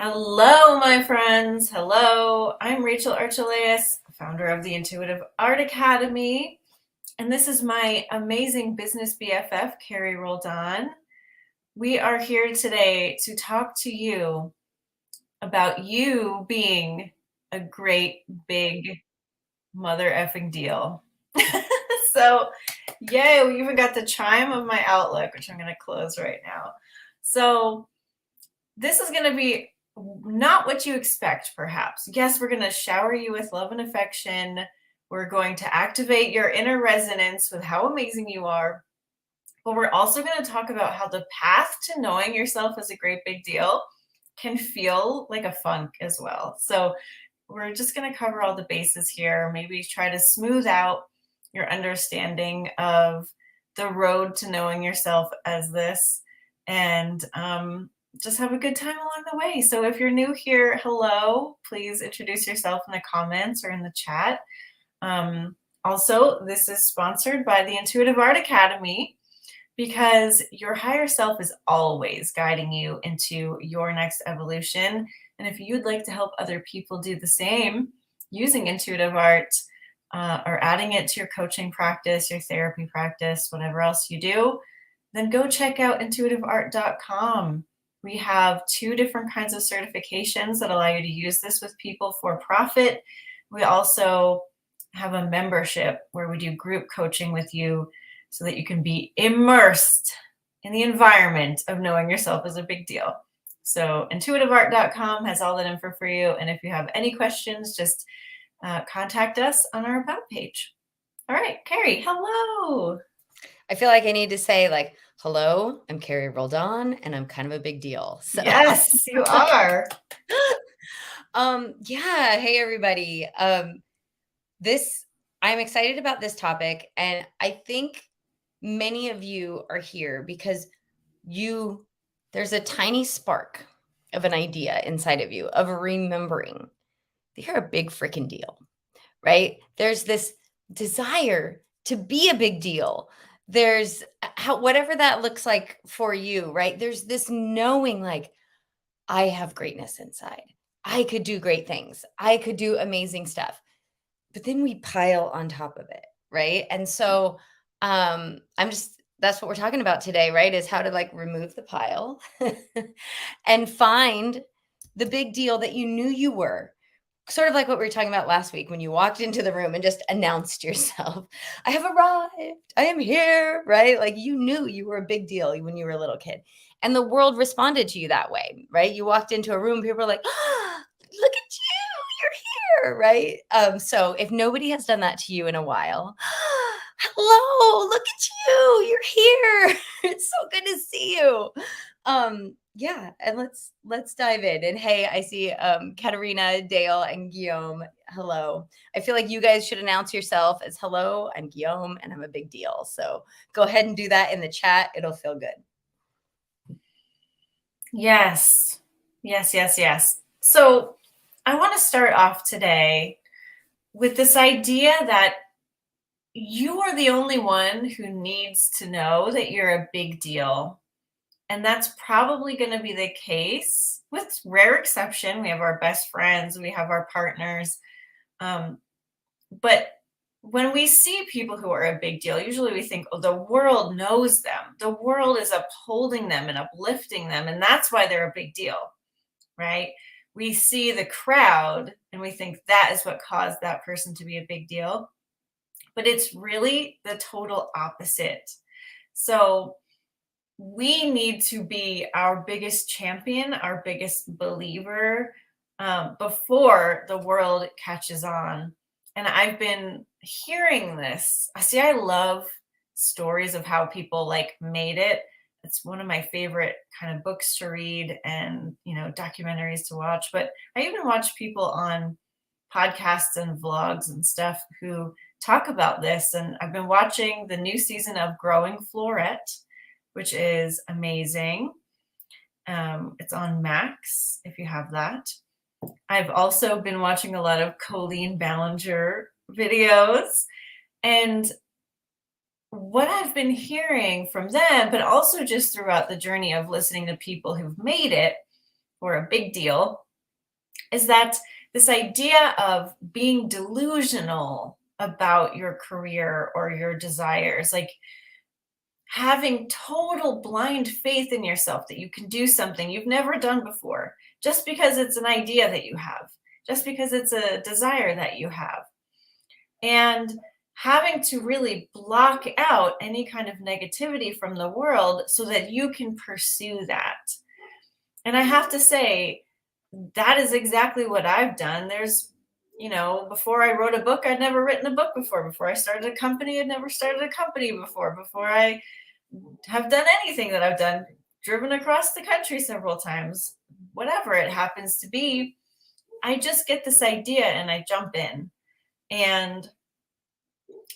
Hello, my friends. Hello. I'm Rachel Archelaus, founder of the Intuitive Art Academy, and this is my amazing business BFF, Carrie Roldan. We are here today to talk to you about you being a great big mother effing deal. So, yay, we even got the chime of my Outlook, which I'm going to close right now. So, this is going to be not what you expect, perhaps. Yes, we're going to shower you with love and affection. We're going to activate your inner resonance with how amazing you are. But we're also going to talk about how the path to knowing yourself as a great big deal can feel like a funk as well. So we're just going to cover all the bases here, maybe try to smooth out your understanding of the road to knowing yourself as this, and just have a good time along the way. So if you're new here, hello, please introduce yourself in the comments or in the chat. Also, this is sponsored by the Intuitive Art Academy, because your higher self is always guiding you into your next evolution. And if you'd like to help other people do the same using intuitive art, or adding it to your coaching practice, your therapy practice, whatever else you do, then go check out intuitiveart.com. We have 2 different kinds of certifications that allow you to use this with people for profit. We also have a membership where we do group coaching with you so that you can be immersed in the environment of knowing yourself is a big deal. So intuitiveart.com has all that info for you. And if you have any questions, just contact us on our About page. All right, Carrie, hello. I feel like I need to say hello, I'm Carrie Roldan, and I'm kind of a big deal. So yes, you are. Yeah. Hey, everybody. I'm excited about this topic, and I think many of you are here because there's a tiny spark of an idea inside of you of remembering that you're a big freaking deal, right? There's this desire to be a big deal. There's whatever that looks like for you, right? There's this knowing I have greatness inside. I could do great things. I could do amazing stuff. But then we pile on top of it, right? And so that's what we're talking about today, right? Is how to remove the pile and find the big deal that you knew you were. Sort of like what we were talking about last week when you walked into the room and just announced yourself. I have arrived. I am here, right? Like you knew you were a big deal when you were a little kid. And the world responded to you that way, right? You walked into a room, people were like, oh, look at you, you're here, right? So if nobody has done that to you in a while, hello, look at you, you're here. It's so good to see you. Yeah, and let's dive in. And hey, I see Katerina, Dale, and Guillaume. Hello. I feel like you guys should announce yourself as hello, I'm Guillaume, and I'm a big deal. So go ahead and do that in the chat. It'll feel good. Yes. So I want to start off today with this idea that you are the only one who needs to know that you're a big deal. And that's probably going to be the case with rare exception. We have our best friends, we have our partners. But when we see people who are a big deal, usually we think, oh, the world knows them. The world is upholding them and uplifting them. And that's why they're a big deal, right? We see the crowd and we think that is what caused that person to be a big deal. But it's really the total opposite. So we need to be our biggest champion, our biggest believer, before the world catches on. And I've been hearing this. I love stories of how people made it. It's one of my favorite kind of books to read and, documentaries to watch. But I even watch people on podcasts and vlogs and stuff who talk about this. And I've been watching the new season of Growing Florette, which is amazing. It's on Max, if you have that. I've also been watching a lot of Colleen Ballinger videos. And what I've been hearing from them, but also just throughout the journey of listening to people who've made it, or a big deal, is that this idea of being delusional about your career or your desires, like having total blind faith in yourself that you can do something you've never done before, just because it's an idea that you have, just because it's a desire that you have. And having to really block out any kind of negativity from the world so that you can pursue that. And I have to say, that is exactly what I've done. Before I wrote a book, I'd never written a book before. Before I started a company, I'd never started a company before. Before I have done anything that I've done, driven across the country several times, whatever it happens to be, I just get this idea and I jump in. And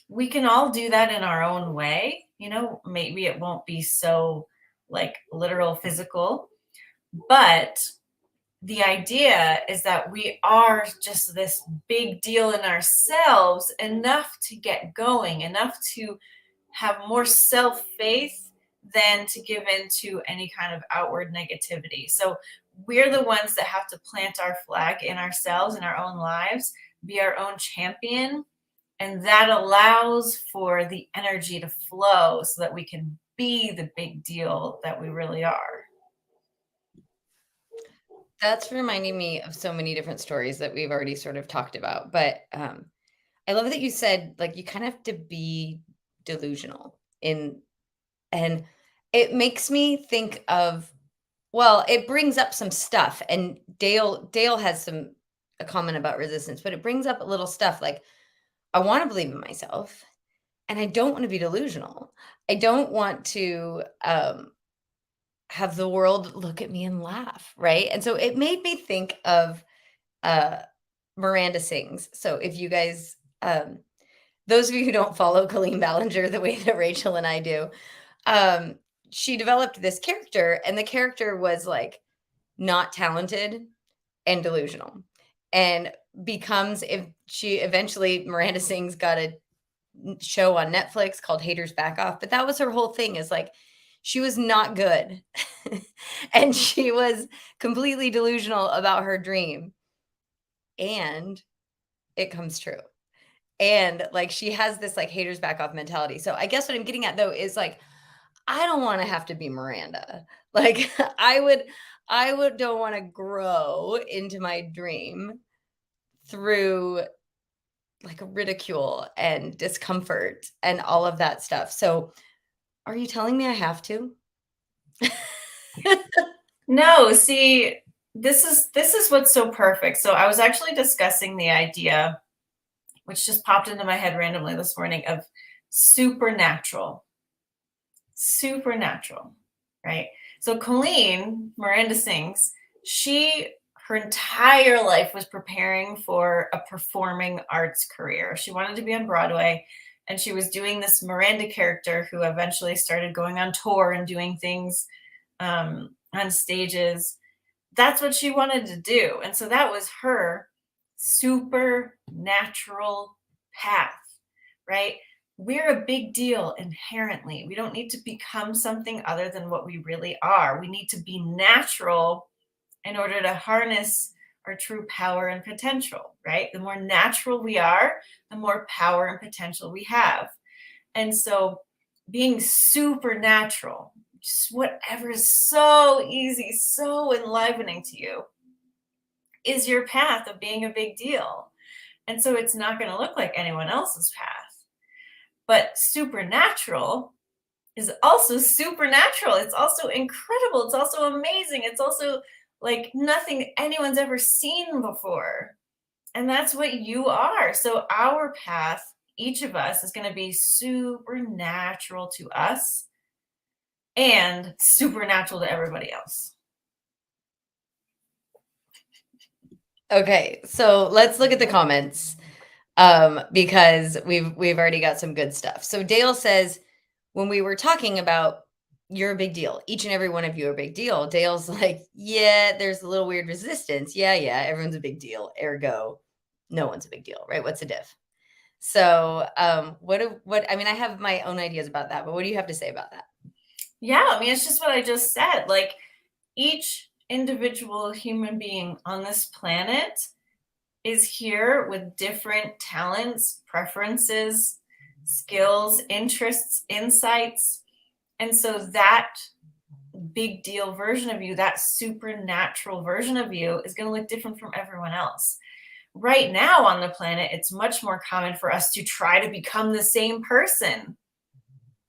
we can all do that in our own way. Maybe it won't be so like literal physical, but the idea is that we are just this big deal in ourselves, enough to get going, enough to have more self-faith than to give in to any kind of outward negativity. So we're the ones that have to plant our flag in ourselves, in our own lives, be our own champion. And that allows for the energy to flow so that we can be the big deal that we really are. That's reminding me of so many different stories that we've already sort of talked about. But I love that you said, like, you kind of have to be delusional and it makes me think of, well, it brings up some stuff. And Dale has a comment about resistance, but it brings up a little stuff like, I want to believe in myself and I don't want to be delusional. I don't want to have the world look at me and laugh, right? And so it made me think of uh, Miranda Sings. So if you guys, those of you who don't follow Colleen Ballinger the way that Rachel and I do, she developed this character, and the character was like not talented and delusional, and becomes, if she eventually, Miranda Sings got a show on Netflix called Haters Back Off, but that was her whole thing, is like she was not good and she was completely delusional about her dream, and it comes true. And like she has this like haters back off mentality. So I guess what I'm getting at though is like, I don't want to have to be Miranda. Like I would don't want to grow into my dream through like ridicule and discomfort and all of that stuff. So are you telling me I have to? No, see, this is what's so perfect. So I was actually discussing the idea, which just popped into my head randomly this morning, of supernatural. Supernatural, right? So Colleen, Miranda Sings, her entire life was preparing for a performing arts career. She wanted to be on Broadway, and she was doing this Miranda character who eventually started going on tour and doing things on stages. That's what she wanted to do. And so that was her supernatural path, right? We're a big deal inherently. We don't need to become something other than what we really are. We need to be natural in order to harness our true power and potential, right? The more natural we are, the more power and potential we have. And so being supernatural, just whatever is so easy, so enlivening to you, is your path of being a big deal. And so it's not going to look like anyone else's path. But supernatural is also supernatural. It's also incredible. It's also amazing. It's also like nothing anyone's ever seen before. And that's what you are. So our path, each of us, is going to be supernatural to us and supernatural to everybody else. Okay, so let's look at the comments because we've already got some good stuff. So Dale says, when we were talking about you're a big deal, each and every one of you are a big deal, Dale's like, yeah, there's a little weird resistance. Yeah, everyone's a big deal. Ergo, no one's a big deal, right? What's the diff? So what I mean, I have my own ideas about that, but what do you have to say about that? Yeah, I mean, it's just what I just said. Like each individual human being on this planet is here with different talents, preferences, skills, interests, insights. And so that big deal version of you, that supernatural version of you, is going to look different from everyone else. Right now on the planet, it's much more common for us to try to become the same person.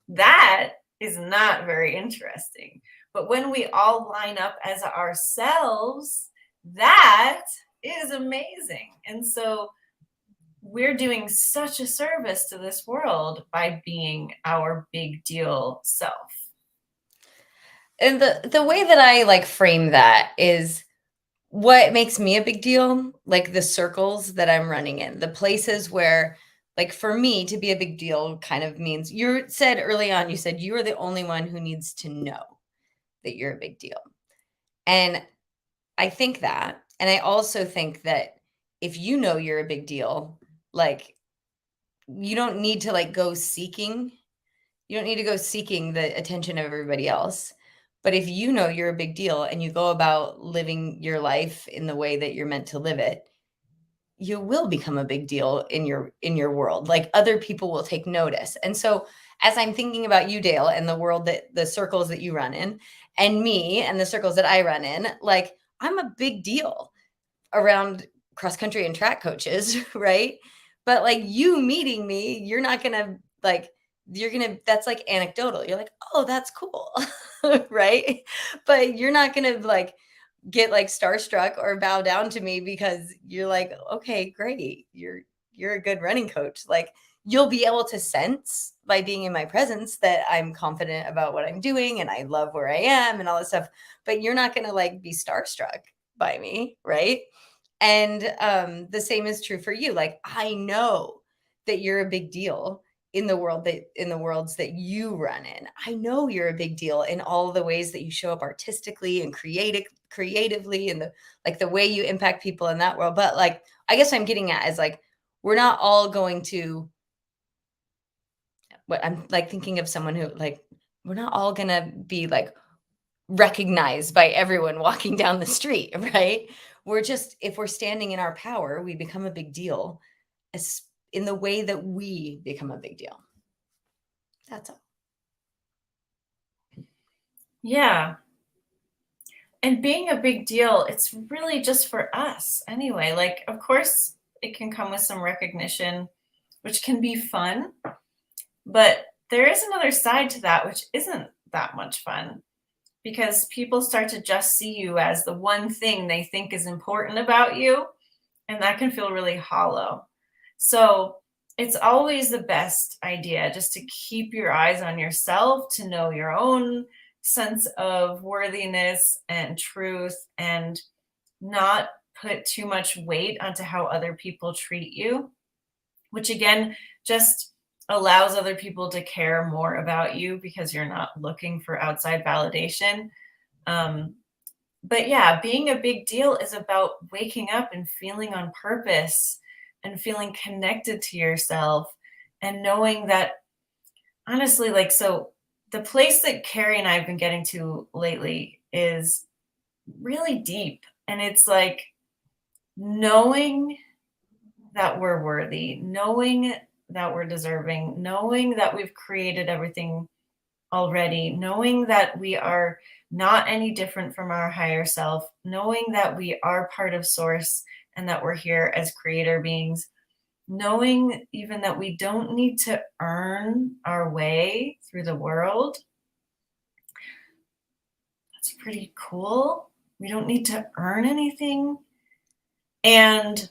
That is not very interesting. But when we all line up as ourselves, that is amazing. And so we're doing such a service to this world by being our big deal self. And the way that I like frame that is what makes me a big deal, like the circles that I'm running in, the places where, like, for me to be a big deal kind of means, you said early on, you said you are the only one who needs to know that you're a big deal. And I think that. And I also think that if you know you're a big deal, like, you don't need to like go seeking. You don't need to go seeking the attention of everybody else. But if you know you're a big deal and you go about living your life in the way that you're meant to live it, you will become a big deal in your world. Like, other people will take notice. And so as I'm thinking about you, Dale, and the world, that the circles that you run in, and me and the circles that I run in, like, I'm a big deal around cross country and track coaches, right? But like, you meeting me, you're not gonna like, you're gonna, that's like anecdotal. You're like, oh, that's cool. Right? But you're not gonna like get like starstruck or bow down to me because you're like, okay, great, you're a good running coach. Like, you'll be able to sense by being in my presence that I'm confident about what I'm doing and I love where I am and all this stuff. But you're not gonna like be starstruck by me, right? And the same is true for you. Like, I know that you're a big deal in the worlds that you run in. I know you're a big deal in all the ways that you show up artistically and creatively, and the way you impact people in that world. But like, I guess what I'm getting at is like, we're not all going to, what I'm like thinking of someone who like, we're not all gonna be like recognized by everyone walking down the street, right? We're just, if we're standing in our power, we become a big deal as in the way that we become a big deal. That's all. Yeah. And being a big deal, it's really just for us anyway. Like, of course, it can come with some recognition, which can be fun. But there is another side to that, which isn't that much fun, because people start to just see you as the one thing they think is important about you. And that can feel really hollow. So it's always the best idea just to keep your eyes on yourself, to know your own sense of worthiness and truth, and not put too much weight onto how other people treat you, which again just allows other people to care more about you because you're not looking for outside validation. But yeah, being a big deal is about waking up and feeling on purpose and feeling connected to yourself and knowing that, honestly, like, so the place that Carrie and I have been getting to lately is really deep. And it's like knowing that we're worthy, knowing that we're deserving, knowing that we've created everything already, knowing that we are not any different from our higher self, knowing that we are part of source and that we're here as creator beings, knowing even that we don't need to earn our way through the world. That's pretty cool. We don't need to earn anything. And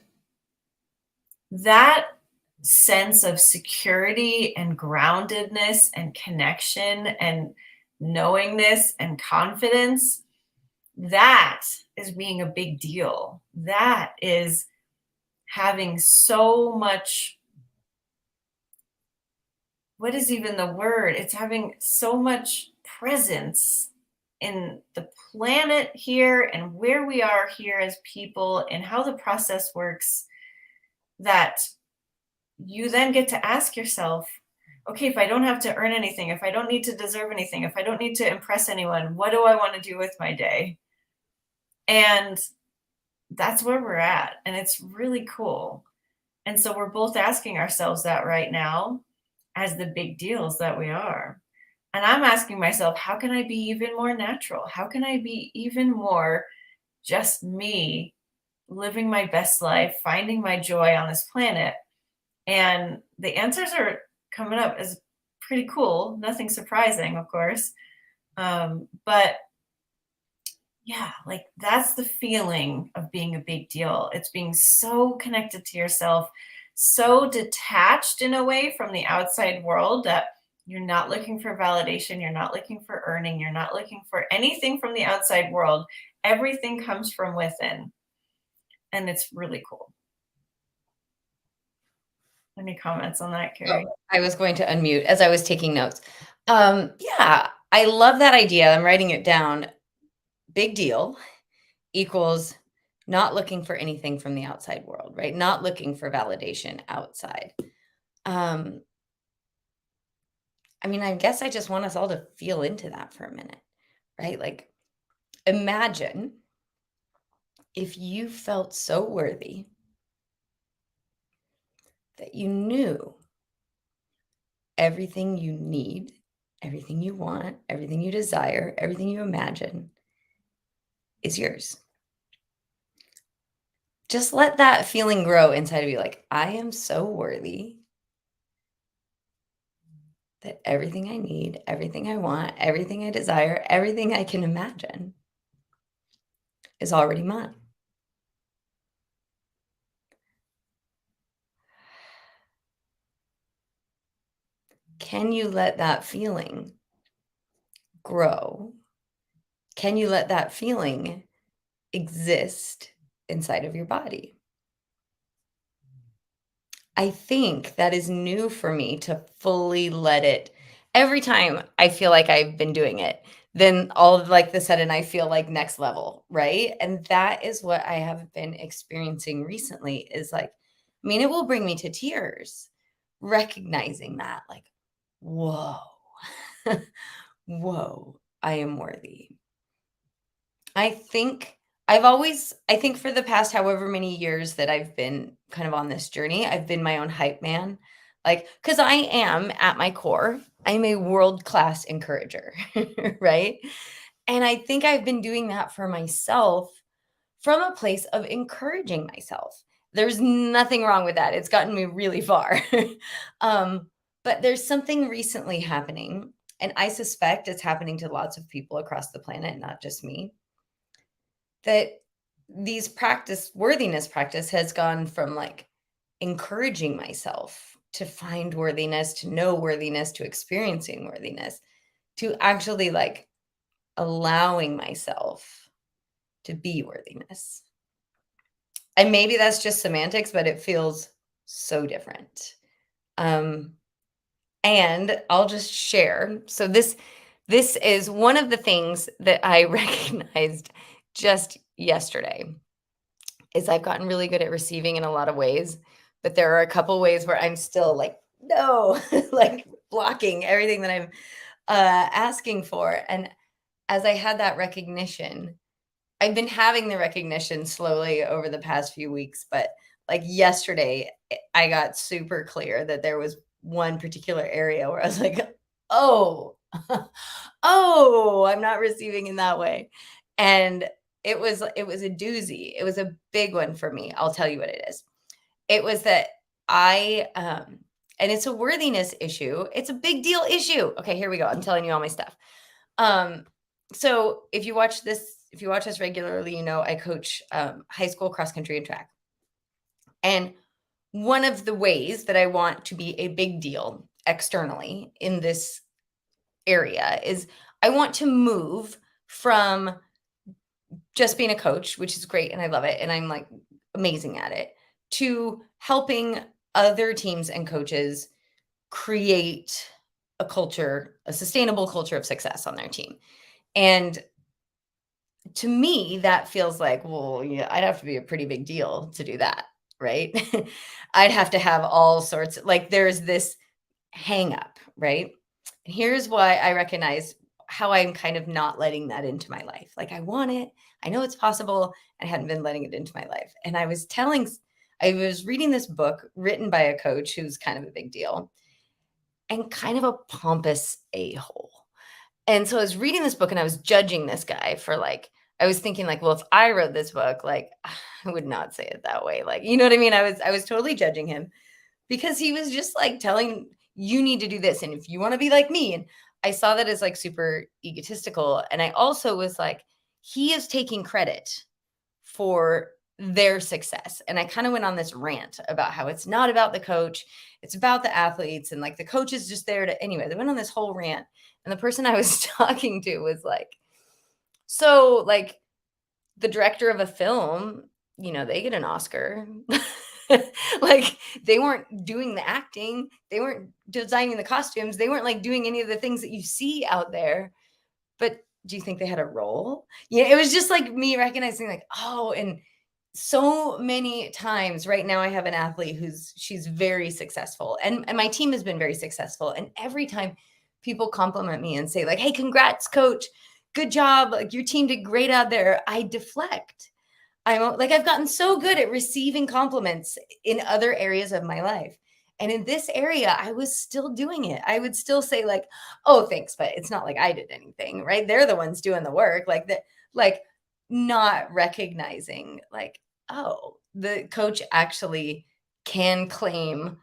that sense of security and groundedness and connection and knowingness and confidence, that is being a big deal. That is having so much, what is even the word? It's having so much presence in the planet here and where we are here as people and how the process works, that you then get to ask yourself, okay, if I don't have to earn anything, if I don't need to deserve anything, if I don't need to impress anyone, what do I want to do with my day? And that's where we're at. And it's really cool. And so we're both asking ourselves that right now as the big deals that we are. And I'm asking myself, how can I be even more natural? How can I be even more just me, living my best life, finding my joy on this planet? And the answers are coming up as pretty cool. Nothing surprising, of course. But yeah, like that's the feeling of being a big deal. It's being so connected to yourself, so detached in a way from the outside world that you're not looking for validation, you're not looking for earning, you're not looking for anything from the outside world. Everything comes from within, and it's really cool. Any comments on that, Oh, Carrie? I was going to unmute as I was taking notes. Yeah, I love that idea. I'm writing it down. Big deal equals not looking for anything from the outside world, right? Not looking for validation outside. Um, I mean, I guess I just want us all to feel into that for a minute, right? Like, imagine if you felt so worthy that you knew everything you need, everything you want, everything you desire, everything you imagine is yours. Just let that feeling grow inside of you. Like, I am so worthy that everything I need, everything I want, everything I desire, everything I can imagine is already mine. Can you let that feeling grow? Can you let that feeling exist inside of your body? I think that is new for me to fully let it. Every time I feel like I've been doing it, then all of like the sudden I feel like next level, right? And that is what I have been experiencing recently is like, I mean, it will bring me to tears recognizing that, like, whoa, whoa, I am worthy. I think I think for the past however many years that I've been kind of on this journey, I've been my own hype man. Like, because I am at my core, I'm a world-class encourager, right? And I think I've been doing that for myself from a place of encouraging myself. There's nothing wrong with that. It's gotten me really far. um, but there's something recently happening, and I suspect it's happening to lots of people across the planet, not just me that these worthiness practice has gone from like encouraging myself to find worthiness, to know worthiness, to experiencing worthiness, to actually like allowing myself to be worthiness. And maybe that's just semantics, but it feels so different. Um, and I'll just share. So this is one of the things that I recognized just yesterday. Is I've gotten really good at receiving in a lot of ways, but there are a couple ways where I'm still like, no, like blocking everything that I'm asking for. And as I had that recognition, I've been having the recognition slowly over the past few weeks, but like yesterday, I got super clear that there was one particular area where I was like, oh, oh, I'm not receiving in that way. And it was a doozy. It was a big one for me. I'll tell you what it is. It was that and it's a worthiness issue. It's a big deal issue. Okay, here we go. I'm telling you all my stuff. Um, so if you watch us regularly, you know I coach high school cross country and track. And one of the ways that I want to be a big deal externally in this area is I want to move from just being a coach, which is great and I love it and I'm like amazing at it, to helping other teams and coaches create a culture, a sustainable culture of success on their team. And to me, that feels like, well, yeah, I'd have to be a pretty big deal to do that, right? I'd have to have all sorts like there's this hang up, right? And here's why I recognize how I'm kind of not letting that into my life. Like I want it, I know it's possible. I hadn't been letting it into my life. And I was reading this book written by a coach who's kind of a big deal and kind of a pompous a-hole. And so I was reading this book and I was judging this guy for like, I was thinking like, well, if I wrote this book, like I would not say it that way. Like, you know what I mean? I was totally judging him because he was just like telling you need to do this. And if you want to be like me, and I saw that as like super egotistical. And I also was like, he is taking credit for their success. And I kind of went on this rant about how it's not about the coach, it's about the athletes. And like the coach is just there to, anyway, they went on this whole rant. And the person I was talking to was like, so like the director of a film, you know, they get an Oscar. Like they weren't doing the acting, they weren't designing the costumes, they weren't like doing any of the things that you see out there. But do you think they had a role? Yeah, it was just like me recognizing like, oh, and so many times right now I have an athlete she's very successful and my team has been very successful. And every time people compliment me and say like, hey, congrats, coach, good job, like your team did great out there, I deflect. I'm like, I've gotten so good at receiving compliments in other areas of my life. And in this area, I was still doing it. I would still say like, oh, thanks, but it's not like I did anything, right? They're the ones doing the work, like that, like not recognizing like, oh, the coach actually can claim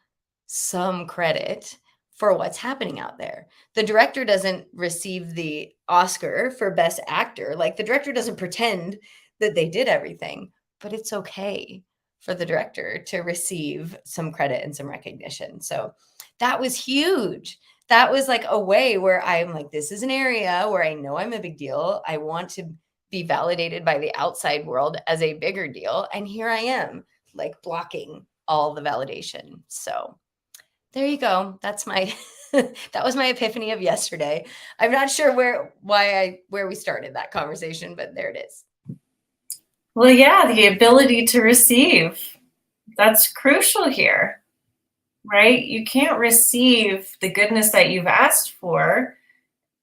some credit for what's happening out there. The director doesn't receive the Oscar for best actor. Like the director doesn't pretend that they did everything, but it's okay for the director to receive some credit and some recognition. So that was huge. That was like a way where I'm like, this is an area where I know I'm a big deal. I want to be validated by the outside world as a bigger deal. And here I am, like blocking all the validation. So there you go. That's my that was my epiphany of yesterday. I'm not sure where we started that conversation, but there it is. Well, yeah, the ability to receive, that's crucial here, right? You can't receive the goodness that you've asked for,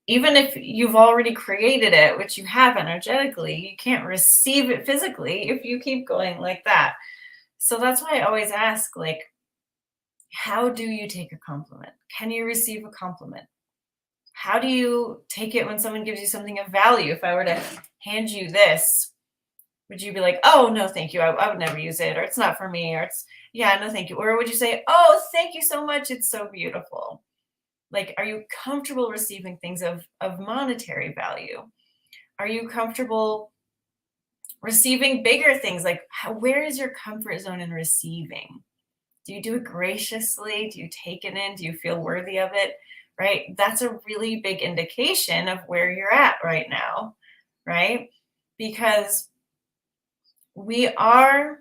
even if you've already created it, which you have energetically. You can't receive it physically if you keep going like that. So that's why I always ask, like, how do you take a compliment? Can you receive a compliment? How do you take it when someone gives you something of value? If I were to hand you this, would you be like, oh, no, thank you, I would never use it, or it's not for me, or it's, yeah, no, thank you? Or would you say, oh, thank you so much, it's so beautiful? Like, are you comfortable receiving things of monetary value? Are you comfortable receiving bigger things? Like, where is your comfort zone in receiving? Do you do it graciously? Do you take it in? Do you feel worthy of it? Right? That's a really big indication of where you're at right now, right? Because we are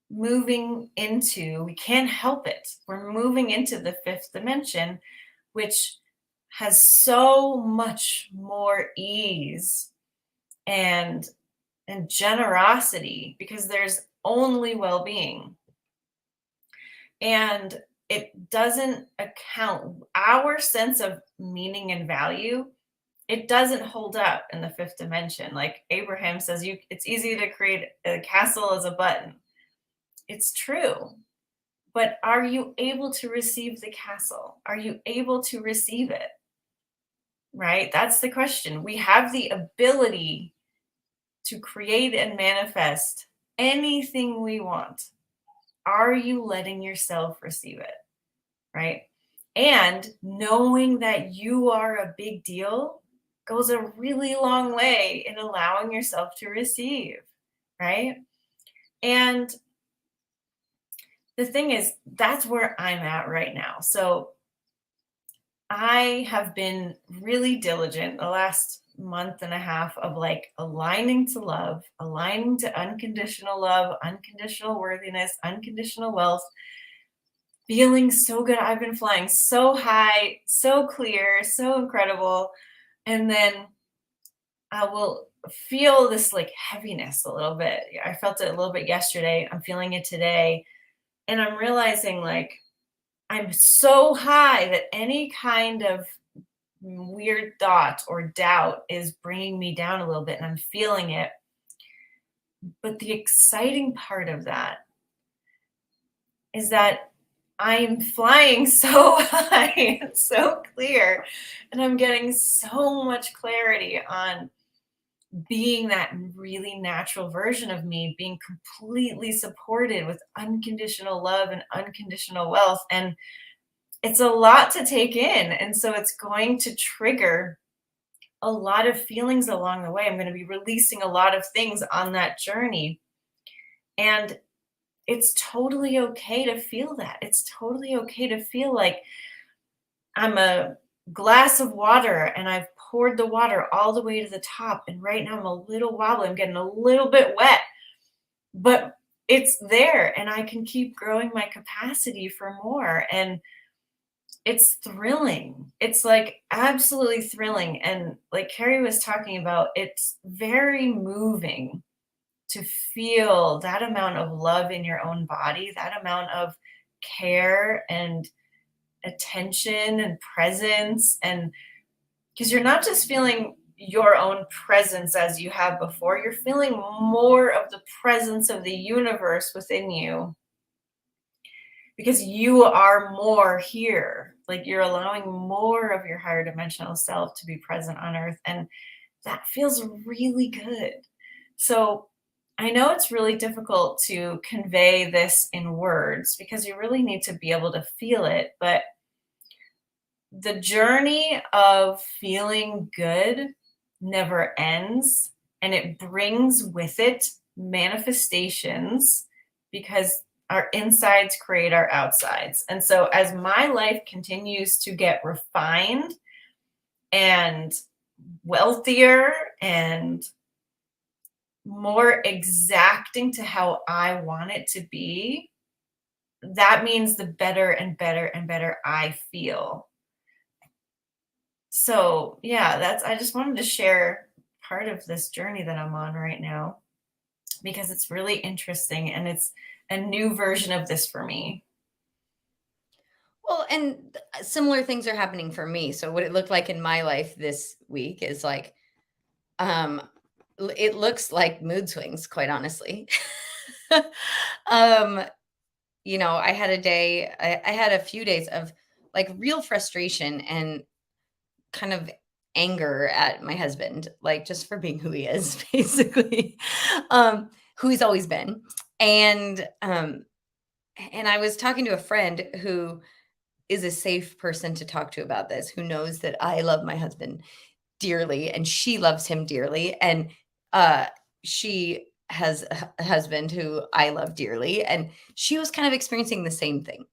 moving into, we can't help it. We're moving into the fifth dimension, which has so much more ease and generosity because there's only well-being. And it doesn't account our sense of meaning and value. It doesn't hold up in the fifth dimension. Like Abraham says, it's easy to create a castle as a button. It's true. But are you able to receive the castle? Are you able to receive it? Right? That's the question. We have the ability to create and manifest anything we want. Are you letting yourself receive it? Right? And knowing that you are a big deal goes a really long way in allowing yourself to receive, right? And the thing is, that's where I'm at right now. So I have been really diligent the last month and a half of like aligning to love, aligning to unconditional love, unconditional worthiness, unconditional wealth, feeling so good. I've been flying so high, so clear, so incredible. And then I will feel this like heaviness a little bit. I felt it a little bit yesterday. I'm feeling it today. And I'm realizing like I'm so high that any kind of weird thought or doubt is bringing me down a little bit and I'm feeling it. But the exciting part of that is that I'm flying so high and so clear, and I'm getting so much clarity on being that really natural version of me, being completely supported with unconditional love and unconditional wealth. And it's a lot to take in. And so it's going to trigger a lot of feelings along the way. I'm going to be releasing a lot of things on that journey. And it's totally okay to feel that. It's totally okay to feel like I'm a glass of water and I've poured the water all the way to the top. And right now I'm a little wobbly. I'm getting a little bit wet, but it's there and I can keep growing my capacity for more. And it's thrilling. It's like absolutely thrilling. And like Carrie was talking about, it's very moving to feel that amount of love in your own body, that amount of care and attention and presence. And because you're not just feeling your own presence as you have before, you're feeling more of the presence of the universe within you because you are more here. Like you're allowing more of your higher dimensional self to be present on earth. And that feels really good. So I know it's really difficult to convey this in words because you really need to be able to feel it. But the journey of feeling good never ends, and it brings with it manifestations because our insides create our outsides. And so as my life continues to get refined and wealthier and more exacting to how I want it to be, that means the better and better and better I feel. So, yeah, I just wanted to share part of this journey that I'm on right now because it's really interesting and it's a new version of this for me. Well, and similar things are happening for me. So what it looked like in my life this week is like, um, it looks like mood swings, quite honestly. um, I had I had a few days of like real frustration and kind of anger at my husband, like just for being who he is, basically, who he's always been. And I was talking to a friend who is a safe person to talk to about this, who knows that I love my husband dearly and she loves him dearly. And uh, she has a husband who I love dearly. And she was kind of experiencing the same thing.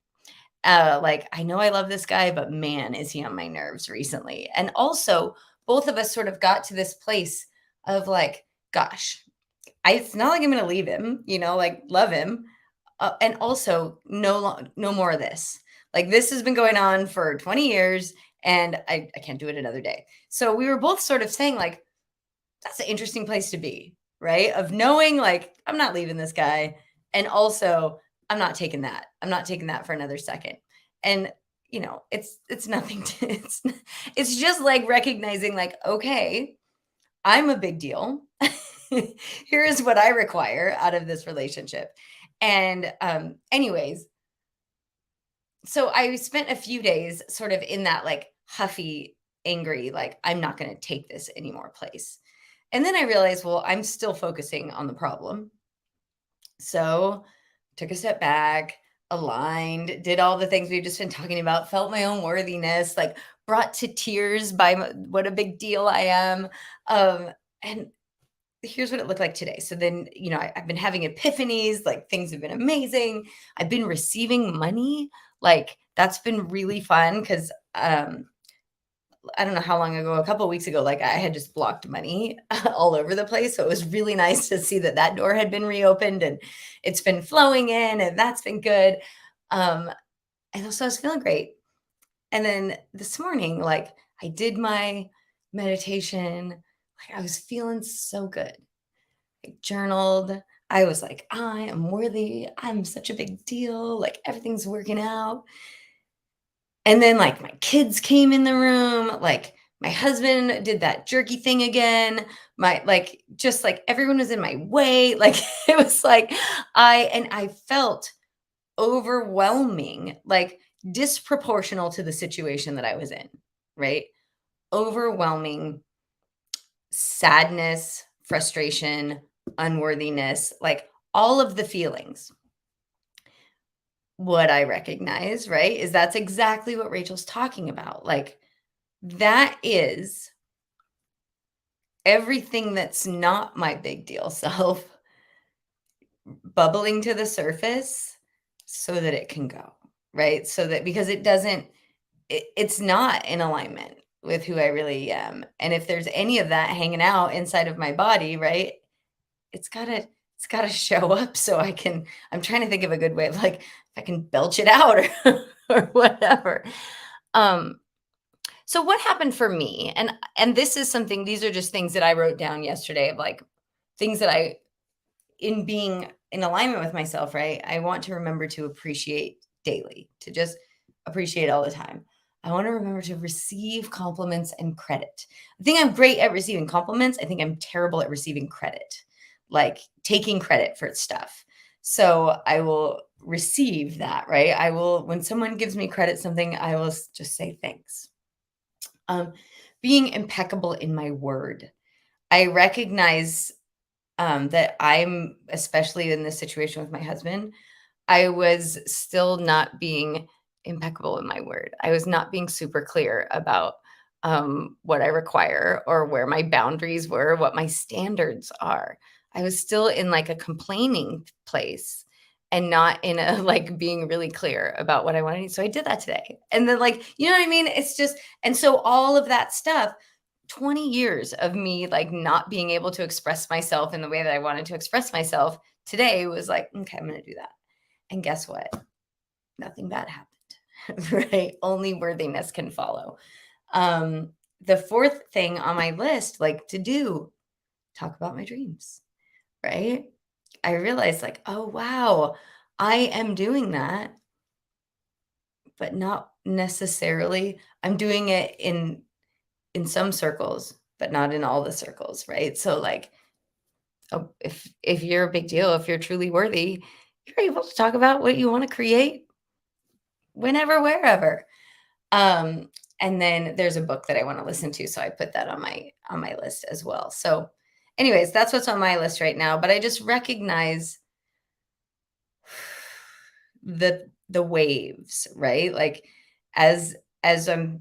Like, I know I love this guy, but man, is he on my nerves recently. And also, both of us sort of got to this place of like, gosh, it's not like I'm going to leave him, like love him. And also, no more of this. Like, this has been going on for 20 years and I can't do it another day. So we were both sort of saying, like, that's an interesting place to be, right? Of knowing, like, I'm not leaving this guy. And also, I'm not taking that. I'm not taking that for another second. And, it's nothing to, it's just like recognizing, like, okay, I'm a big deal. Here is what I require out of this relationship. And anyways, so I spent a few days sort of in that like huffy, angry, like I'm not going to take this anymore place. And then I realized, well, I'm still focusing on the problem. So took a step back, aligned, did all the things we've just been talking about, felt my own worthiness, like brought to tears by what a big deal I am. And here's what it looked like today. So then, I've been having epiphanies, like things have been amazing. I've been receiving money. Like that's been really fun because I don't know how long ago, a couple of weeks ago, like I had just blocked money all over the place. So it was really nice to see that that door had been reopened and it's been flowing in and that's been good. Um, and so I was feeling great. And then this morning, like I did my meditation, like I was feeling so good. I journaled. I was like, I am worthy. I'm such a big deal. Like everything's working out. And then like my kids came in the room, like my husband did that jerky thing again. Just like everyone was in my way. Like it was like I felt overwhelming, like disproportional to the situation that I was in, right? Overwhelming sadness, frustration, unworthiness, like all of the feelings. What I recognize, right, is that's exactly what Rachel's talking about. Like that is everything that's not my big deal self bubbling to the surface so that it can go, right? So that because it's not in alignment with who I really am. And if there's any of that hanging out inside of my body, right? It's gotta show up so I'm trying to think of a good way of like I can belch it out or whatever. Um, so what happened for me? And this is something, these are just things that I wrote down yesterday of like things that in being in alignment with myself, right? I want to remember to appreciate daily, to just appreciate all the time. I want to remember to receive compliments and credit. I think I'm great at receiving compliments. I think I'm terrible at receiving credit, like taking credit for stuff. So I will receive that, right? When someone gives me credit something, I will just say thanks. Being impeccable in my word. I recognize that I'm, especially in this situation with my husband, I was still not being impeccable in my word. I was not being super clear about what I require or where my boundaries were, what my standards are. I was still in like a complaining place and not in a like being really clear about what I wanted. So I did that today. And then like, you know what I mean? It's just, and so all of that stuff, 20 years of me like not being able to express myself in the way that I wanted to express myself today was like, okay, I'm going to do that. And guess what? Nothing bad happened, right? Only worthiness can follow. The fourth thing on my list, like to do, talk about my dreams, right? I realized like, oh, wow, I am doing that, but not necessarily. I'm doing it in some circles, but not in all the circles, right? So like, oh, if you're a big deal, if you're truly worthy, you're able to talk about what you want to create whenever, wherever. And then there's a book that I want to listen to, so I put that on my list as well. So, anyways, that's what's on my list right now. But I just recognize the waves, right? Like as I'm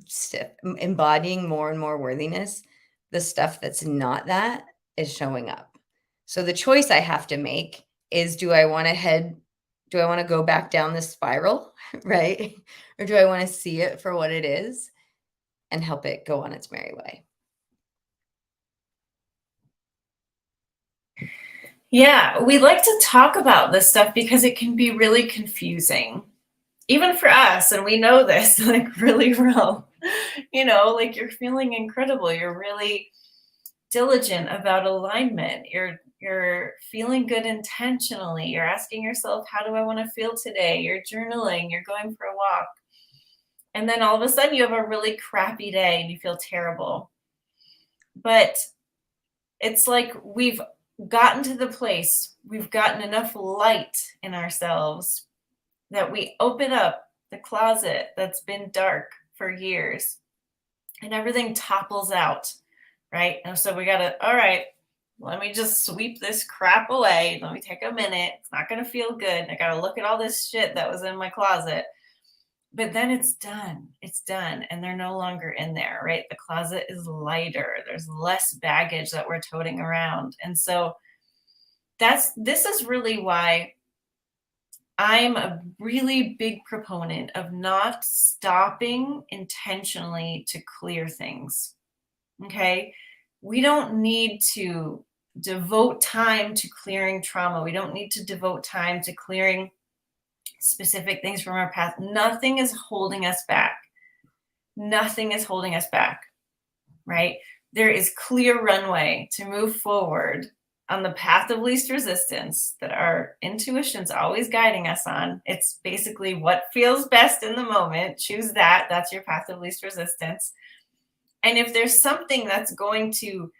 embodying more and more worthiness, the stuff that's not that is showing up. So the choice I have to make is do I want to go back down this spiral, right? Or do I want to see it for what it is and help it go on its merry way? Yeah, we like to talk about this stuff because it can be really confusing, even for us. And we know this, like, really well. Like you're feeling incredible. You're really diligent about alignment. You're feeling good intentionally. You're asking yourself, how do I want to feel today? You're journaling, you're going for a walk. And then all of a sudden you have a really crappy day and you feel terrible. But it's like we've gotten to the place, we've gotten enough light in ourselves that we open up the closet that's been dark for years and everything topples out, right? And so we gotta, all right, let me just sweep this crap away. Let me take a minute. It's not gonna feel good. I gotta look at all this shit that was in my closet. But then it's done. It's done. And they're no longer in there, right? The closet is lighter. There's less baggage that we're toting around. And so this is really why I'm a really big proponent of not stopping intentionally to clear things. Okay. We don't need to devote time to clearing trauma. We don't need to devote time to clearing specific things from our past. Nothing is holding us back. Nothing is holding us back, right? There is clear runway to move forward on the path of least resistance that our intuition's always guiding us on. It's basically what feels best in the moment. Choose that. That's your path of least resistance. And if there's something that's going to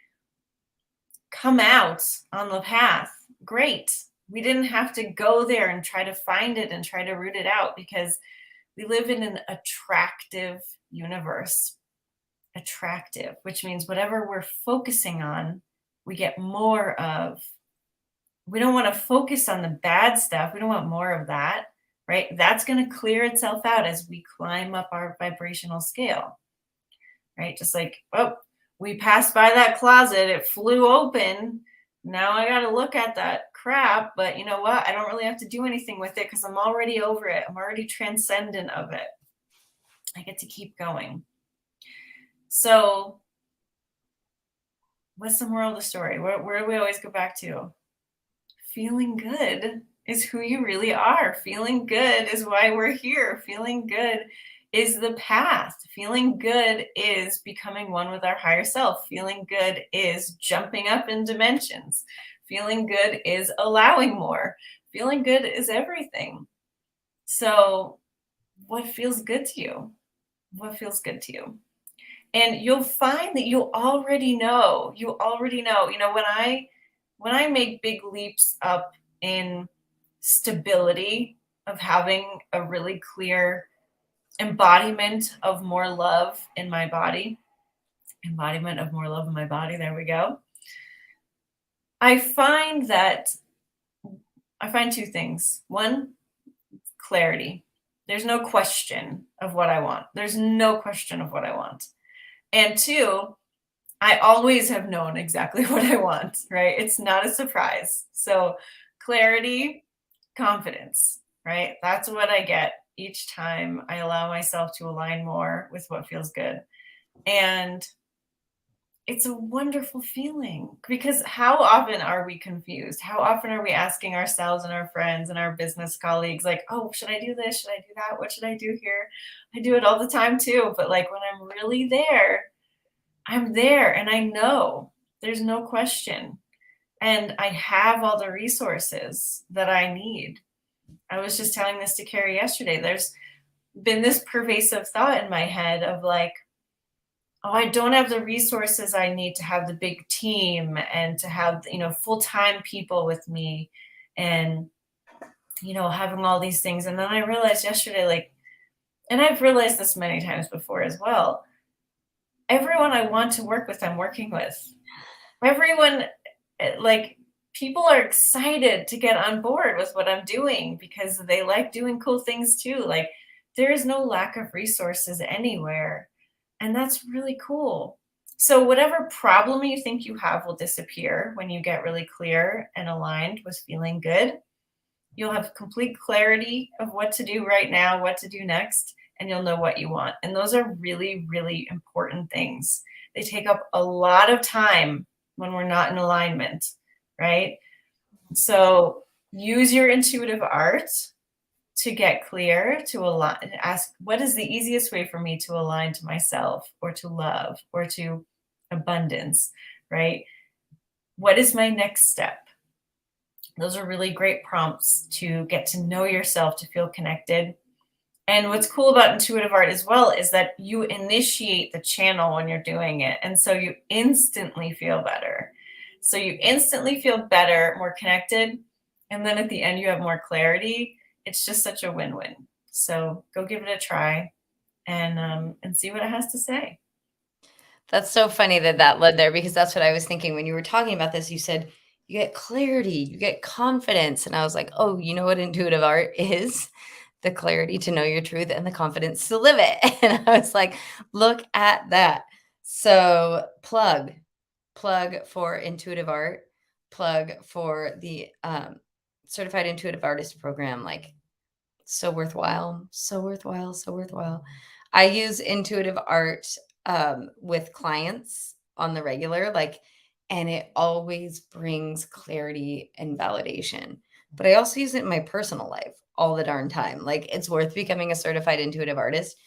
come out on the path, great. We didn't have to go there and try to find it and try to root it out, because we live in an attractive universe. Attractive, which means whatever we're focusing on, we get more of. We don't want to focus on the bad stuff. We don't want more of that, right? That's going to clear itself out as we climb up our vibrational scale, right? Just like, oh, we passed by that closet, it flew open. Now I got to look at that crap, but you know what? I don't really have to do anything with it because I'm already over it. I'm already transcendent of it. I get to keep going. So, what's the moral of the story? Where do we always go back to? Feeling good is who you really are. Feeling good is why we're here. Feeling good is the path. Feeling good is becoming one with our higher self. Feeling good is jumping up in dimensions. Feeling good is allowing more. Feeling good is everything. So, what feels good to you? What feels good to you? And you'll find that you already know. You already know. You know, when I make big leaps up in stability of having a really clear embodiment of more love in my body, embodiment of more love in my body, there we go. I find two things. One, clarity. There's no question of what I want. There's no question of what I want. And two, I always have known exactly what I want, right? It's not a surprise. So clarity, confidence, right? That's what I get each time I allow myself to align more with what feels good. And it's a wonderful feeling, because how often are we confused? How often are we asking ourselves and our friends and our business colleagues, like, oh, should I do this? Should I do that? What should I do here? I do it all the time too. But like when I'm really there, I'm there and I know there's no question. And I have all the resources that I need. I was just telling this to Carrie yesterday. There's been this pervasive thought in my head of like, oh, I don't have the resources I need to have the big team and to have, you know, full-time people with me and, you know, having all these things. And then I realized yesterday, like, and I've realized this many times before as well, everyone I want to work with, I'm working with. Everyone, like, people are excited to get on board with what I'm doing because they like doing cool things too. Like, there is no lack of resources anywhere. And that's really cool. So, whatever problem you think you have will disappear when you get really clear and aligned with feeling good. You'll have complete clarity of what to do right now, what to do next, and you'll know what you want. And those are really, really important things. They take up a lot of time when we're not in alignment, right? So use your intuitive art to get clear, to align, ask, what is the easiest way for me to align to myself or to love or to abundance, right? What is my next step? Those are really great prompts to get to know yourself, to feel connected. And what's cool about intuitive art as well is that you initiate the channel when you're doing it. And so you instantly feel better. So you instantly feel better, more connected. And then at the end, you have more clarity. It's just such a win-win. So go give it a try and see what it has to say. That's so funny that that led there, because that's what I was thinking when you were talking about this. You said you get clarity, you get confidence. And I was like, oh, you know what intuitive art is? The clarity to know your truth and the confidence to live it. And I was like, look at that. So plug for intuitive art, plug for the certified intuitive artist program. Like, so worthwhile, so worthwhile, so worthwhile. I use intuitive art with clients on the regular, like, and it always brings clarity and validation. But I also use it in my personal life all the darn time. Like, it's worth becoming a certified intuitive artist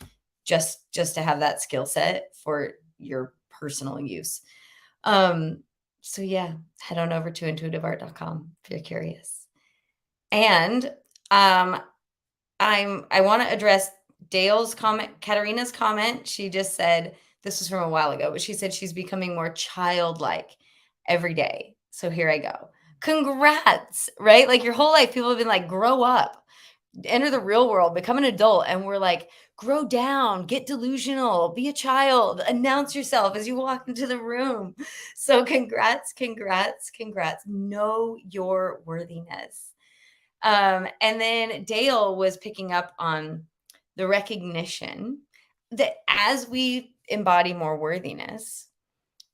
just to have that skill set for your personal use. So yeah, head on over to intuitiveart.com if you're curious. And I want to address Dale's comment, Katarina's comment. She just said, this was from a while ago, but she said she's becoming more childlike every day. So here I go. Congrats, right? Like your whole life, people have been like, grow up, enter the real world, become an adult. And we're like, grow down, get delusional, be a child, announce yourself as you walk into the room. So congrats, congrats, congrats. Know your worthiness. And then Dale was picking up on the recognition that as we embody more worthiness,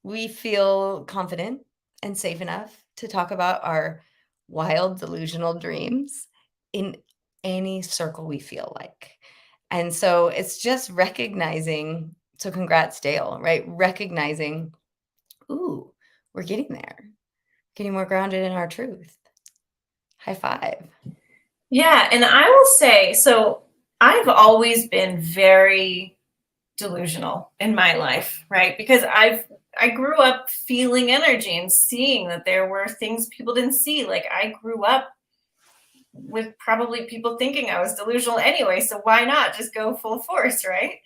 we feel confident and safe enough to talk about our wild, delusional dreams in any circle we feel like. And so it's just recognizing. So, congrats, Dale, right? Recognizing, ooh, we're getting there, getting more grounded in our truth. High five. Yeah, and I will say, so I've always been very delusional in my life, right? Because I grew up feeling energy and seeing that there were things people didn't see. Like I grew up with probably people thinking I was delusional anyway, so why not just go full force, right?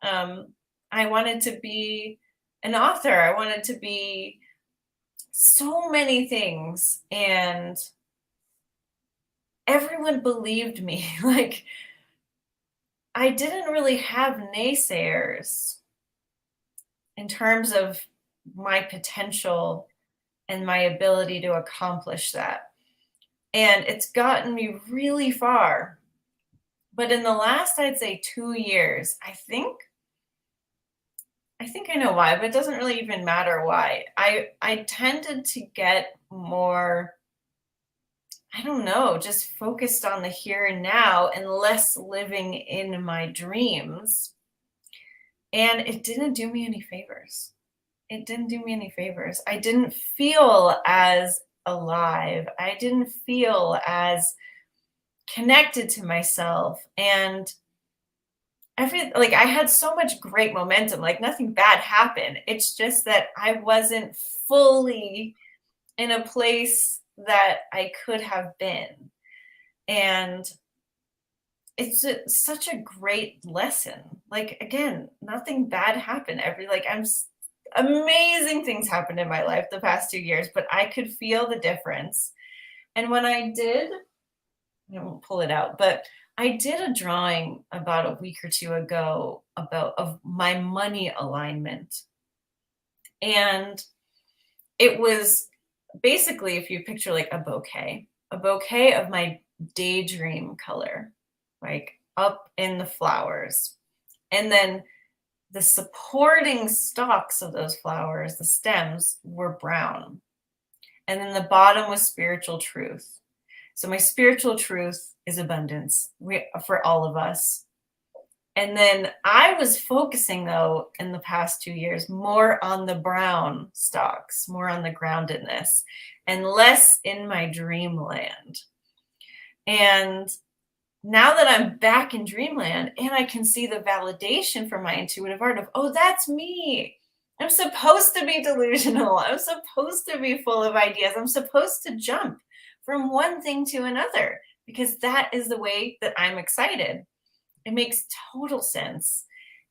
I wanted to be an author. I wanted to be so many things, and everyone believed me. Like I didn't really have naysayers in terms of my potential and my ability to accomplish that. And it's gotten me really far. But in the last, I'd say 2 years, I think I know why, but it doesn't really even matter why. I tended to get more, I don't know, just focused on the here and now and less living in my dreams. And it didn't do me any favors. It didn't do me any favors. I didn't feel as alive. I didn't feel as connected to myself. And like I had so much great momentum, like nothing bad happened. It's just that I wasn't fully in a place that I could have been. And such a great lesson. Like again, nothing bad happened. Amazing things happened in my life the past 2 years, but I could feel the difference. And when I did, I won't pull it out, but I did a drawing about a week or two ago of my money alignment. And it was basically, if you picture like a bouquet of my daydream color, like up in the flowers. And then the supporting stalks of those flowers, the stems, were brown. And then the bottom was spiritual truth. So my spiritual truth is abundance for all of us. And then I was focusing, though, in the past 2 years, more on the brown stalks, more on the groundedness, and less in my dreamland. And now that I'm back in dreamland and I can see the validation from my intuitive art of, oh, that's me. I'm supposed to be delusional. I'm supposed to be full of ideas. I'm supposed to jump from one thing to another because that is the way that I'm excited. It makes total sense.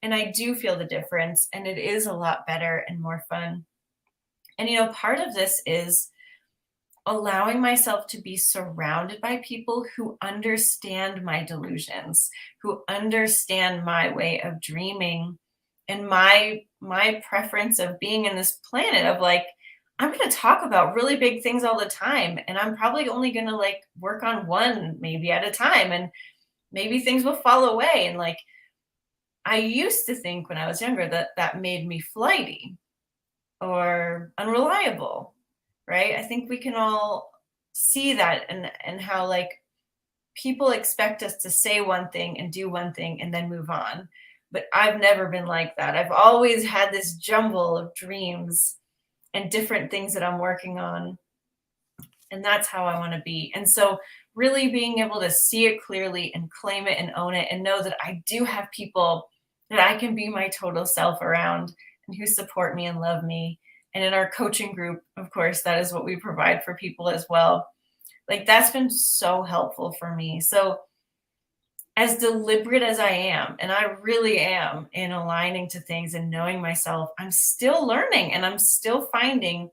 And I do feel the difference, and it is a lot better and more fun. And, part of this is allowing myself to be surrounded by people who understand my delusions, who understand my way of dreaming and my preference of being in this planet of like, I'm going to talk about really big things all the time, and I'm probably only going to like work on one maybe at a time, and maybe things will fall away. And like, I used to think when I was younger that made me flighty or unreliable, right? I think we can all see that, and how like people expect us to say one thing and do one thing and then move on. But I've never been like that. I've always had this jumble of dreams and different things that I'm working on. And that's how I want to be. And so really being able to see it clearly and claim it and own it and know that I do have people that I can be my total self around and who support me and love me. And in our coaching group, of course, that is what we provide for people as well. Like that's been so helpful for me. So as deliberate as I am, and I really am in aligning to things and knowing myself, I'm still learning and I'm still finding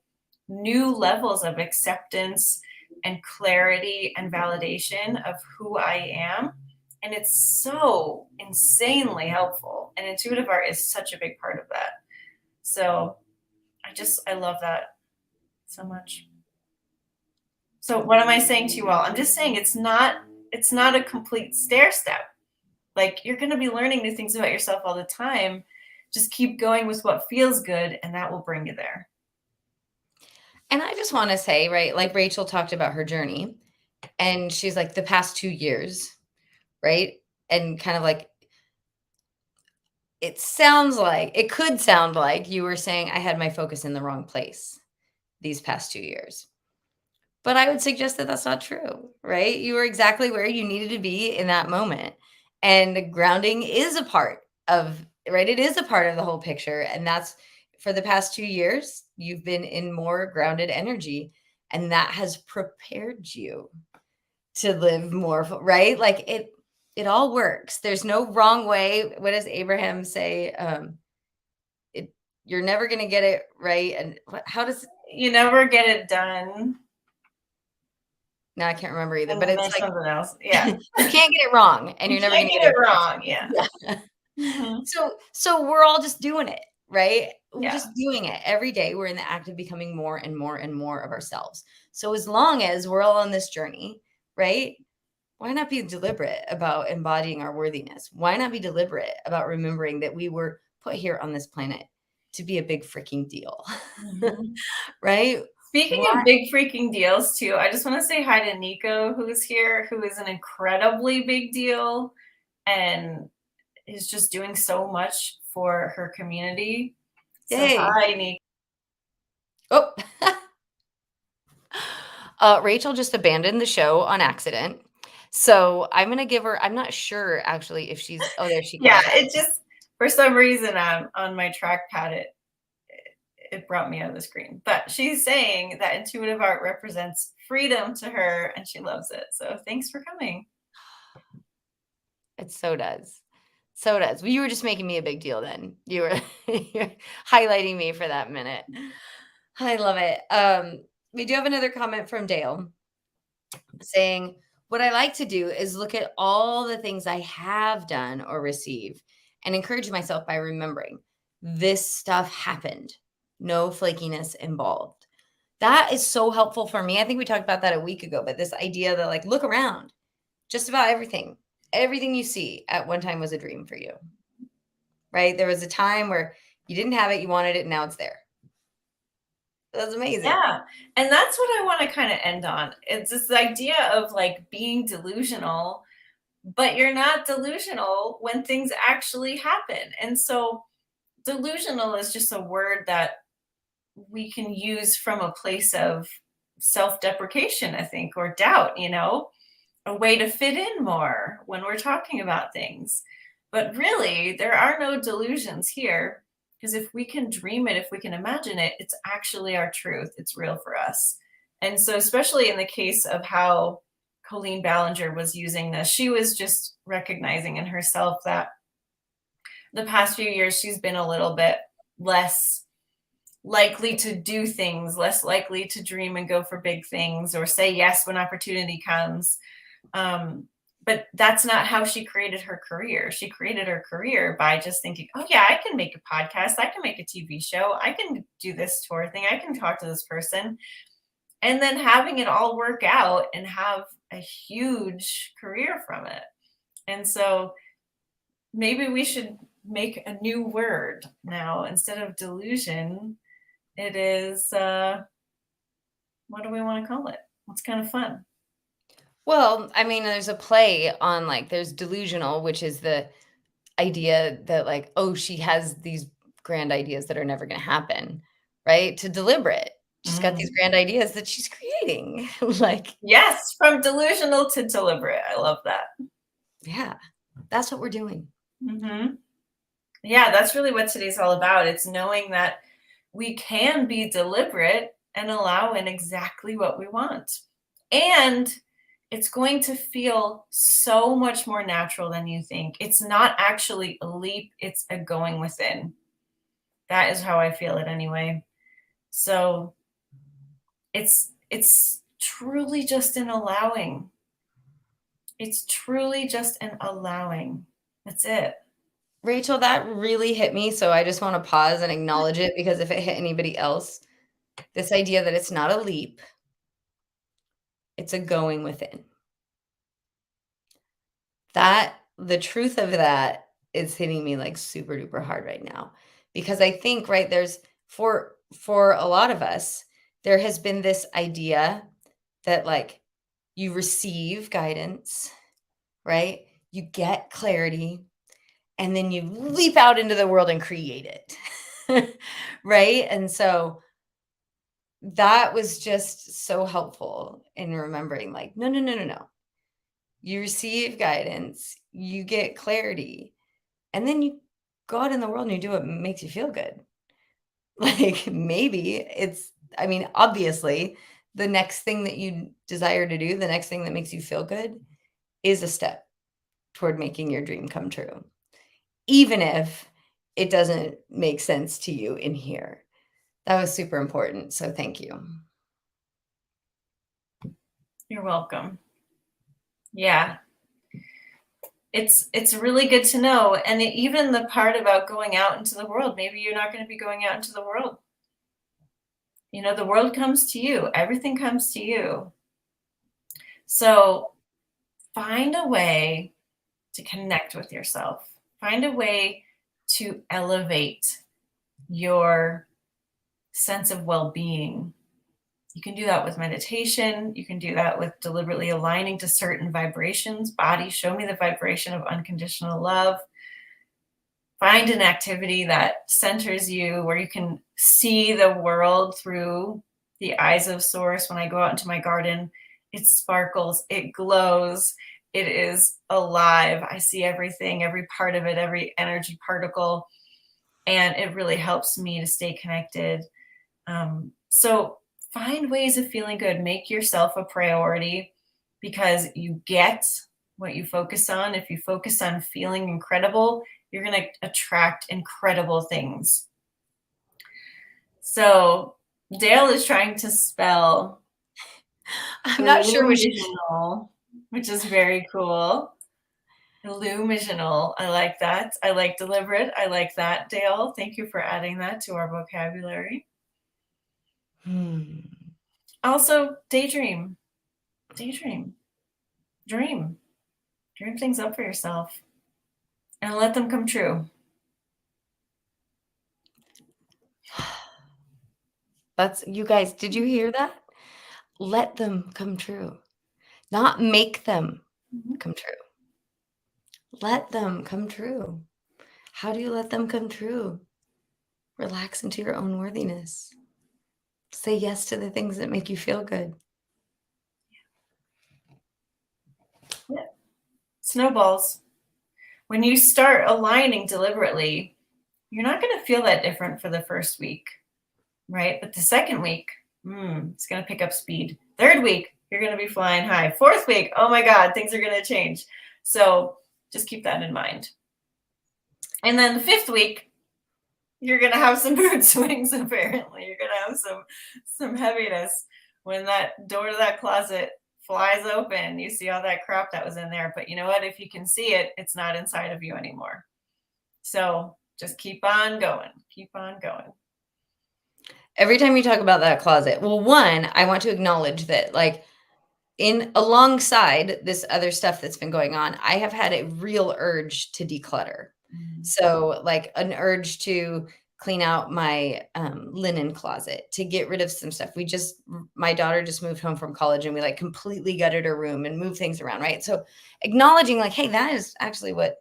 new levels of acceptance and clarity and validation of who I am. And it's so insanely helpful. And intuitive art is such a big part of that. So I love that so much. So what am I saying to you all? I'm just saying it's not a complete stair step. Like, you're going to be learning new things about yourself all the time. Just keep going with what feels good, and that will bring you there. And I just want to say, right, like Rachel talked about her journey, and she's like the past 2 years, right? And kind of like it could sound like you were saying I had my focus in the wrong place these past 2 years. But I would suggest that that's not true, right? You were exactly where you needed to be in that moment. And grounding is a part of, right? It is a part of the whole picture. And that's for the past 2 years, you've been in more grounded energy. And that has prepared you to live more, right? Like it all works. There's no wrong way. What does Abraham say? You're never going to get it right. And how does You never get it done. No, I can't remember either, And but then it's there's like something else. Yeah. you can't get it wrong, and You you're never can't gonna get get it it right. wrong. Yeah. Yeah. Mhm. So we're all just doing it, right? We're Yeah. just doing it every day. We're in the act of becoming more and more and more of ourselves. So as long as we're all on this journey, right? Why not be deliberate about embodying our worthiness? Why not be deliberate about remembering that we were put here on this planet to be a big freaking deal, Mhm. right? Speaking Why? of big freaking deals too, I just want to say hi to Nico, who's here, who is an incredibly big deal and is just doing so much for her community. So Yay. hi, Nico. Oh, Rachel just abandoned the show on accident. So I'm gonna give her. I'm not sure actually if she's. Oh, there she Yeah, comes back. it just for some reason on my trackpad it brought me out of the screen. But she's saying that intuitive art represents freedom to her and she loves it. So thanks for coming. It so does. So does. Well, you were just making me a big deal then. You were you're highlighting me for that minute. I love it. We do have another comment from Dale saying, "What I like to do is look at all the things I have done or received and encourage myself by remembering this stuff happened. No flakiness involved." That is so helpful for me. I think we talked about that a week ago, but this idea that like look around, just about everything. Everything you see at one time was a dream for you. Right? There was a time where you didn't have it, you wanted it, and now it's there. That's amazing. Yeah. And that's what I want to kind of end on. It's this idea of like being delusional, but you're not delusional when things actually happen. And so delusional is just a word that we can use from a place of self-deprecation, I think, or doubt, a way to fit in more when we're talking about things. But really, there are no delusions here because if we can dream it, if we can imagine it, it's actually our truth. It's real for us. And so, especially in the case of how Colleen Ballinger was using this, she was just recognizing in herself that the past few years she's been a little bit less likely to do things, less likely to dream and go for big things or say yes when opportunity comes. But that's not how she created her career. She created her career by just thinking, oh, yeah, I can make a podcast. I can make a TV show. I can do this tour thing. I can talk to this person. And then having it all work out and have a huge career from it. And so maybe we should make a new word now instead of delusion. It is, what do we want to call it? What's kind of fun? Well, I mean, there's a play on like there's delusional, which is the idea that like, oh, she has these grand ideas that are never going to happen, right? To deliberate. She's got these Mm. grand ideas that she's creating. Like, Yes, from delusional to deliberate. I love that. yeah, that's what we're doing. Hmm. Yeah, that's really what today's all about. It's knowing that we can be deliberate and allow in exactly what we want. And it's going to feel so much more natural than you think. It's not actually a leap, it's a going within. That is how I feel it anyway. So it's truly just an allowing. It's truly just an allowing. That's it. Rachel, that really hit me. So I just want to pause and acknowledge it, because if it hit anybody else, this idea that it's not a leap, it's a going within. That the truth of that is hitting me like super duper hard right now, because I think, right, there's for a lot of us, there has been this idea that like you receive guidance, right? You get clarity, and then you leap out into the world and create it. Right? And so that was just so helpful in remembering, like, no, no, no, no, no. You receive guidance, you get clarity, and then you go out in the world and you do what makes you feel good. Like maybe I mean, obviously, the next thing that you desire to do, the next thing that makes you feel good is a step toward making your dream come true, even if it doesn't make sense to you in here. That was super important. So thank you. You're welcome. Yeah. It's really good to know. And even the part about going out into the world, maybe you're not going to be going out into the world. You know, the world comes to you. Everything comes to you. So find a way to connect with yourself. Find a way to elevate your sense of well-being. You can do that with meditation. You can do that with deliberately aligning to certain vibrations. Body, show me the vibration of unconditional love. Find an activity that centers you, where you can see the world through the eyes of Source. When I go out into my garden, it sparkles, it glows, it is alive. I see everything, every part of it, every energy particle, and it really helps me to stay connected. So find ways of feeling good. Make yourself a priority, because you get what you focus on. If you focus on feeling incredible, you're going to attract incredible things. So Dale is trying to spell I'm not sure what she's, which is very cool. Illuminational. I like that. I like deliberate. I like that, Dale. Thank you for adding that to our vocabulary. Also, daydream. Daydream. Dream. Dream things up for yourself and let them come true. That's, you guys, did you hear that? Let them come true, not make them come true. Let them come true. How do you let them come true? Relax into your own worthiness. Say yes to the things that make you feel good. Yeah. Snowballs. When you start aligning deliberately, you're not going to feel that different for the first week, right? But the second week, it's going to pick up speed. Third week, you're going to be flying high. Fourth week, oh my God, things are going to change. So just keep that in mind. And then the fifth week, you're going to have some mood swings, apparently. You're going to have some heaviness when that door to that closet flies open. You see all that crap that was in there. But you know what? If you can see it, it's not inside of you anymore. So just keep on going. Keep on going. Every time you talk about that closet, well, one, I want to acknowledge that, like, in alongside this other stuff that's been going on, I have had a real urge to declutter. So, like, an urge to clean out my linen closet, to get rid of some stuff. My daughter just moved home from college, and we like completely gutted her room and moved things around, right? So acknowledging, like, hey, that is actually what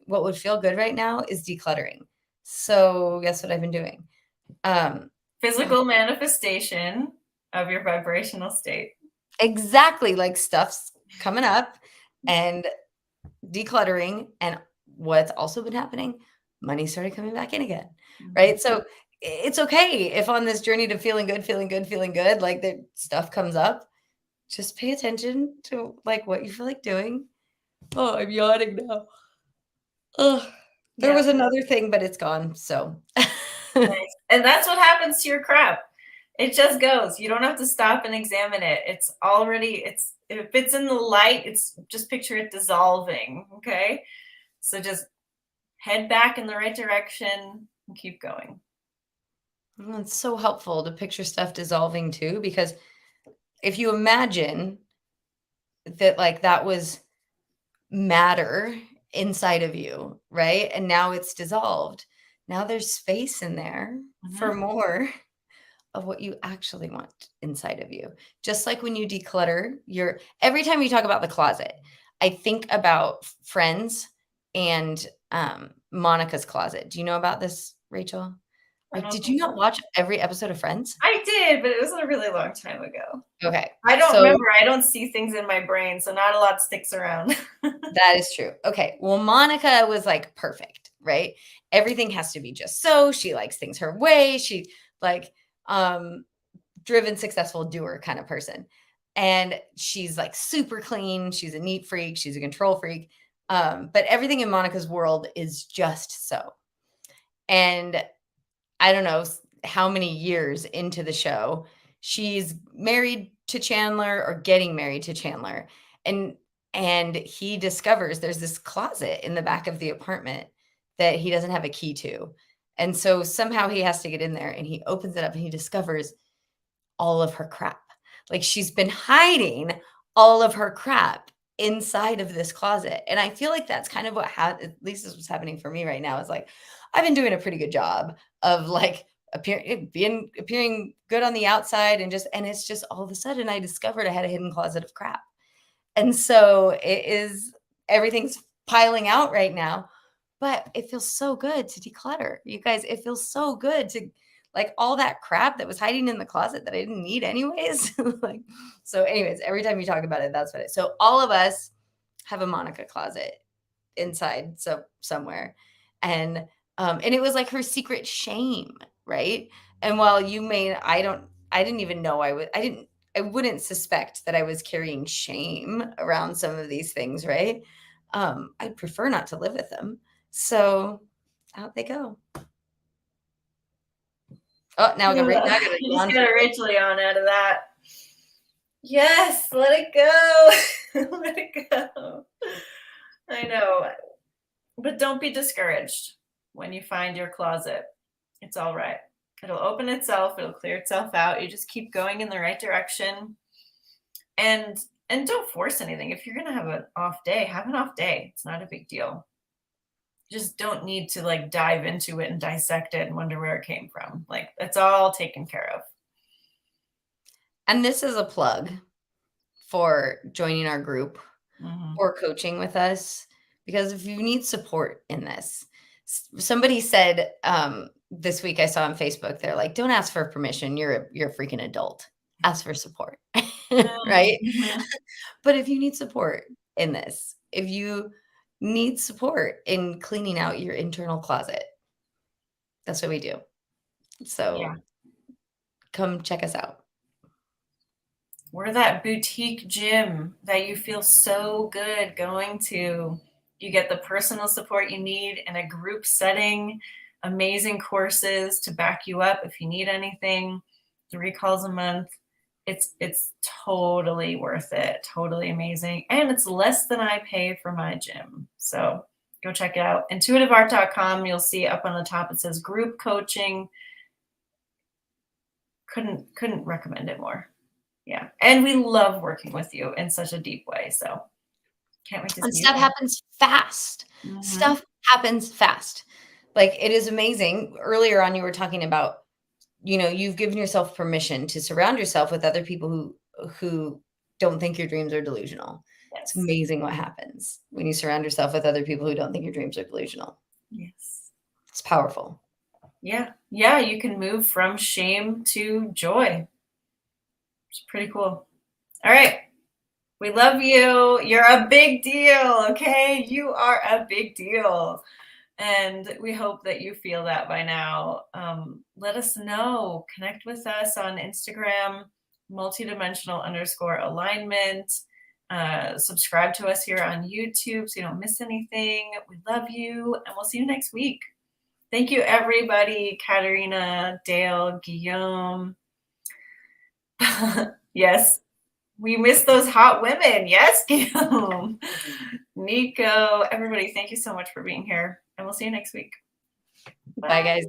would feel good right now is decluttering. So guess what I've been doing? Physical manifestation of your vibrational state. Exactly. Like, stuff's coming up and decluttering. And what's also been happening, money started coming back in again. Right. So it's okay if on this journey to feeling good, like, the stuff comes up, just pay attention to like what you feel like doing. Oh, I'm yawning now. Ugh. There Yeah, was another thing, but it's gone. So nice. And that's what happens to your crap. It just goes. You don't have to stop and examine it. It's already, if it's in the light, it's just picture it dissolving. Okay. So just head back in the right direction and keep going. it's so helpful to picture stuff dissolving too, because if you imagine that like that was matter inside of you, right? And now it's dissolved. Now there's space in there for Mhm. more of what you actually want inside of you. Just like when you declutter your every time you talk about the closet, I think about Friends and Monica's closet. Do you know about this, Rachel? I Like, don't did think you so. not watch every episode of Friends? I did, but it was a really long time ago. Okay. I don't So remember. I don't see things in my brain, so not a lot sticks around. that is true. Okay. Well, Monica was like perfect, right? Everything has to be just so. She likes things her way. She like um driven, successful doer kind of person. And she's like super clean. She's a neat freak. She's a control freak. But everything in Monica's world is just so. And I don't know how many years into the show, she's married to Chandler or getting married to Chandler. And he discovers there's this closet in the back of the apartment that he doesn't have a key to. And so somehow he has to get in there and he opens it up and he discovers all of her crap. Like she's been hiding all of her crap inside of this closet. And I feel like that's kind of at least this was happening for me right now. Is like I've been doing a pretty good job of like appearing good on the outside and it's just all of a sudden I discovered I had a hidden closet of crap. And so it is everything's piling out right now, but it feels so good to declutter. You guys, it feels so good to like all that crap that was hiding in the closet that I didn't need anyways. Like, so anyways, every time you talk about it, that's what it is. So all of us have a Monica closet inside somewhere. And it was like her secret shame, right? And while you may I didn't even know I wouldn't suspect that I was carrying shame around some of these things, right? I'd prefer not to live with them. So out they go. Oh, now now I got a You just yawn got for a you. Rachel yawn out of that. Yes, let it go. Let it go. I know. But don't be discouraged when you find your closet. It's all right. It'll open itself, it'll clear itself out. You just keep going in the right direction. And don't force anything. If you're going to have an off day, have an off day. It's not a big deal. You just don't need to like dive into it and dissect it and wonder where it came from. Like it's all taken care of. And this is a plug for joining our group Mhm. or coaching with us because if you need support in this, somebody said this week I saw on Facebook, they're like, don't ask for permission. You're a freaking adult. Ask for support. Right. Mhm. But if you need support in this, if you need support in cleaning out your internal closet, that's what we do. Yeah. So come check us out. We're that boutique gym that you feel so good going to. You get the personal support you need in a group setting, amazing courses to back you up if you need anything, 3 calls a month. It's totally worth it. Totally amazing. And it's less than I pay for my gym. So go check it out. Intuitiveart.com. You'll see up on the top it says group coaching. Couldn't recommend it more. Yeah. And we love working with you in such a deep way. So can't wait to And see you stuff there. happens fast. Mhm. Stuff happens fast. Like it is amazing. Earlier on, you were talking about, you've given yourself permission to surround yourself with other people who don't think your dreams are delusional. It's Yes. amazing what happens when you surround yourself with other people who don't think your dreams are delusional. Yes. It's powerful. Yeah. Yeah. You can move from shame to joy. It's pretty cool. All right. We love you. You're a big deal. Okay. You are a big deal. And we hope that you feel that by now. Let us know. Connect with us on Instagram. multidimensional_alignment. Subscribe to us here on YouTube so you don't miss anything. We love you, and we'll see you next week. Thank you, everybody. Katerina, Dale, Guillaume. Yes, we missed those hot women. Yes, Guillaume. Nico, everybody, thank you so much for being here, and we'll see you next week. Bye guys.